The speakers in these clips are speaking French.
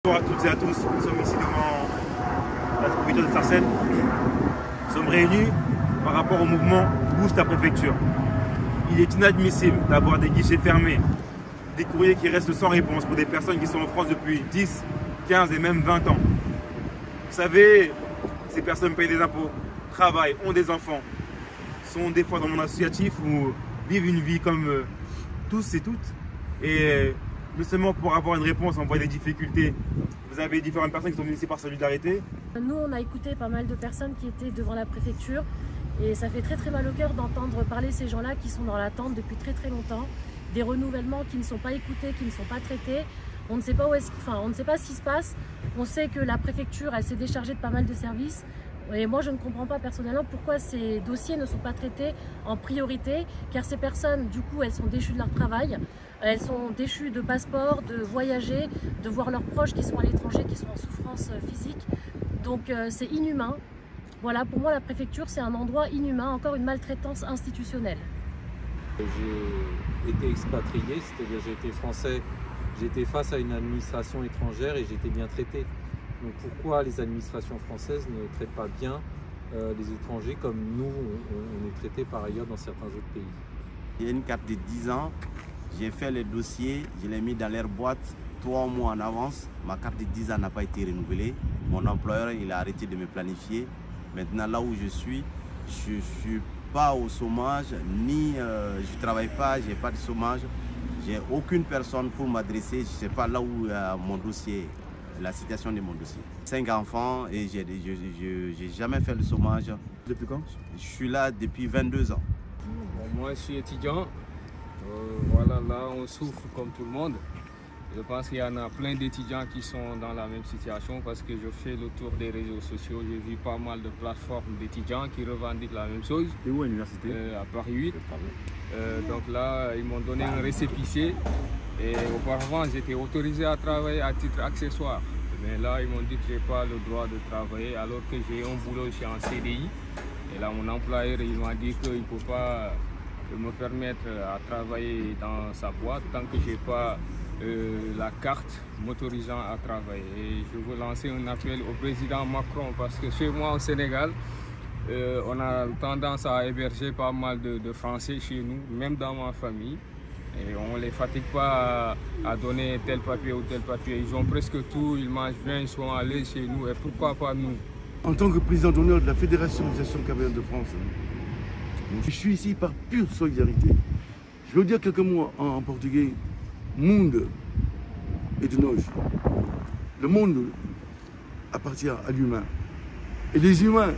Bonjour à toutes et à tous, nous sommes ici devant la préfecture de Sarcelles. Nous sommes réunis par rapport au mouvement Bouge ta préfecture. Il est inadmissible d'avoir des guichets fermés, des courriers qui restent sans réponse pour des personnes qui sont en France depuis 10, 15 et même 20 ans. Vous savez, ces personnes payent des impôts, travaillent, ont des enfants, sont des fois dans le monde associatif ou vivent une vie comme tous et toutes. Et justement, pour avoir une réponse, on voit des difficultés. Vous avez différentes personnes qui sont venues ici par solidarité. Nous, on a écouté pas mal de personnes qui étaient devant la préfecture et ça fait très mal au cœur d'entendre parler ces gens-là qui sont dans l'attente depuis très longtemps, des renouvellements qui ne sont pas écoutés, qui ne sont pas traités. On ne sait pas on ne sait pas ce qui se passe. On sait que la préfecture, elle s'est déchargée de pas mal de services. Et moi, je ne comprends pas personnellement pourquoi ces dossiers ne sont pas traités en priorité, car ces personnes, du coup, elles sont déchues de leur travail, elles sont déchues de passeports, de voyager, de voir leurs proches qui sont à l'étranger, qui sont en souffrance physique. Donc c'est inhumain. Voilà, pour moi, la préfecture, c'est un endroit inhumain, encore une maltraitance institutionnelle. J'ai été expatrié, c'est-à-dire j'ai été français, j'étais face à une administration étrangère et j'étais bien traité. Donc pourquoi les administrations françaises ne traitent pas bien les étrangers comme nous, on est traités par ailleurs dans certains autres pays? J'ai une carte de 10 ans, j'ai fait les dossiers, je l'ai mis dans leur boîte 3 mois en avance. Ma carte de 10 ans n'a pas été renouvelée. Mon employeur il a arrêté de me planifier. Maintenant là où je suis pas au chômage, ni je ne travaille pas, je n'ai pas de chômage. J'ai aucune personne pour m'adresser, je ne sais pas là où mon dossier est. La situation de mon dossier. 5 enfants et je n'ai jamais fait le chômage. Depuis quand? Je suis là depuis 22 ans. Bon, moi je suis étudiant. Voilà, là on souffre comme tout le monde. Je pense qu'il y en a plein d'étudiants qui sont dans la même situation parce que je fais le tour des réseaux sociaux. J'ai vu pas mal de plateformes d'étudiants qui revendiquent la même chose. T'es où à l'université? À Paris 8. Donc là, ils m'ont donné un récépissé. Et auparavant, j'étais autorisé à travailler à titre accessoire. Mais là, ils m'ont dit que je n'ai pas le droit de travailler alors que j'ai un boulot, je suis en CDI. Et là, mon employeur, il m'a dit qu'il ne peut pas me permettre à travailler dans sa boîte tant que je n'ai pas la carte m'autorisant à travailler. Et je veux lancer un appel au président Macron parce que chez moi au Sénégal, on a tendance à héberger pas mal de Français chez nous, même dans ma famille. Et on ne les fatigue pas à donner tel papier ou tel papier. Ils ont presque tout, ils mangent bien, ils sont à l'aise chez nous. Et pourquoi pas nous? En tant que président d'honneur de la Fédération des Associations Camerounaises de France, je suis ici par pure solidarité. Je vais vous dire quelques mots en portugais. Monde est de nós. Le monde appartient à l'humain. Et les humains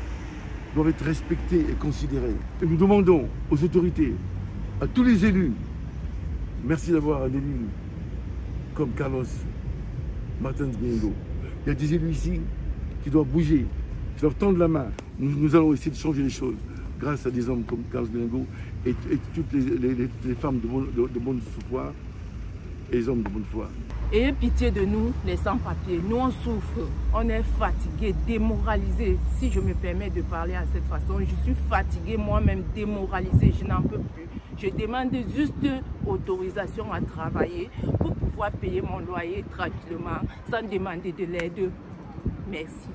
doivent être respectés et considérés. Et nous demandons aux autorités, à tous les élus, merci d'avoir un élu comme Carlos Martins Bengo. Il y a des élus ici qui doivent bouger, qui doivent tendre la main. Nous allons essayer de changer les choses grâce à des hommes comme Carlos Bengo et toutes les femmes de bonne foi et les hommes de bonne foi. Ayez pitié de nous, les sans-papiers. Nous, on souffre, on est fatigués, démoralisés. Si je me permets de parler à cette façon, je suis fatiguée, moi-même démoralisée, je n'en peux plus. Je demande juste autorisation à travailler pour pouvoir payer mon loyer tranquillement, sans demander de l'aide. Merci.